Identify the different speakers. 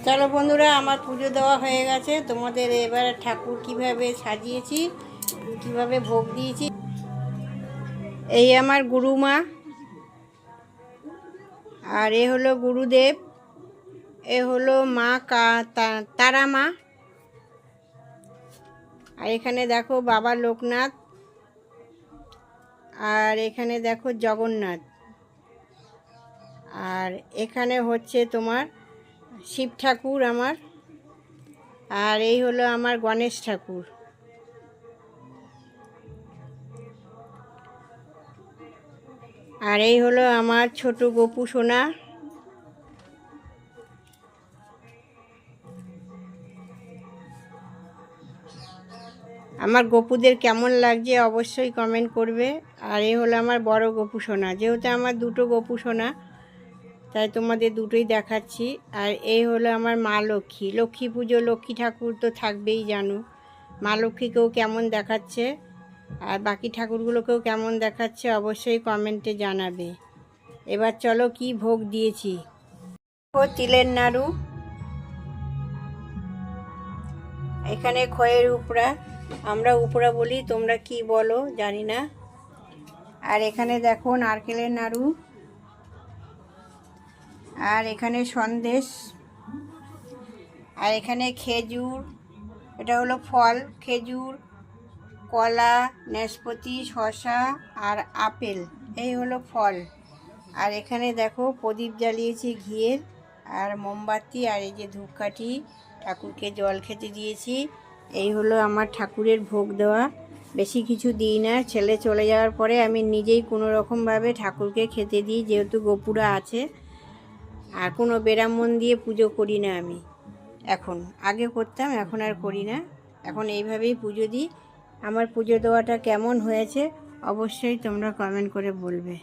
Speaker 1: চলো বন্ধুরা, আমার পুজো দেওয়া হয়ে গেছে। তোমাদের এবার ঠাকুর কিভাবে সাজিয়েছি, কিভাবে ভোগ দিয়েছি। এই আমার গুরুমা, আর এ হলো গুরুদেব, এ হলো মা তারা মা, আর এখানে দেখো বাবা লোকনাথ, আর এখানে দেখো জগন্নাথ, আর এখানে হচ্ছে তোমার শিব ঠাকুর আমার, আর এই হলো আমার গণেশ ঠাকুর। আর এই হলো আমার ছোট গপু সোনা। আমার গপুদের কেমন লাগছে অবশ্যই কমেন্ট করবে। আর এই হলো আমার বড় গপু সোনা। যেহেতু আমার দুটো গপু সোনা, তাই তোমাদের দুটোই দেখাচ্ছি। আর এই হলো আমার মা লক্ষ্মী। লক্ষ্মী পুজো, লক্ষ্মী ঠাকুর তো থাকবেই, জানো। মা লক্ষ্মীকেও কেমন দেখাচ্ছে আর বাকি ঠাকুরগুলোকেও কেমন দেখাচ্ছে অবশ্যই কমেন্টে জানাবে। এবার চলো কি ভোগ দিয়েছি। ও তিলের নাড়ু, এখানে খয়ের উপরা, আমরা উপরা বলি, তোমরা কি বলো জানি না। আর এখানে দেখো নারকেলের নাড়ু, আর এখানে সন্দেশ, আর এখানে খেজুর, এটা হলো ফল, খেজুর, কলা, নাশপাতি, শসা আর আপেল, এই হলো ফল। আর এখানে দেখো প্রদীপ জ্বালিয়েছি ঘিয়ের, আর মোমবাতি, আর এই যে ধূপকাঠি, ঠাকুরকে জল খেতে দিয়েছি। এই হলো আমার ঠাকুরের ভোগ দেওয়া। বেশি কিছু দিই না, ছেলে চলে যাওয়ার পরে আমি নিজেই কোনো রকমভাবে ঠাকুরকে খেতে দিই, যেহেতু গোপুরা আছে। আর কোনো ব্রাহ্মণ দিয়ে পুজো করি না আমি এখন, আগে করতাম, এখন আর করি না। এখন এইভাবেই পুজো দিই। আমার পুজো দেওয়াটা কেমন হয়েছে অবশ্যই তোমরা কমেন্ট করে বলবে।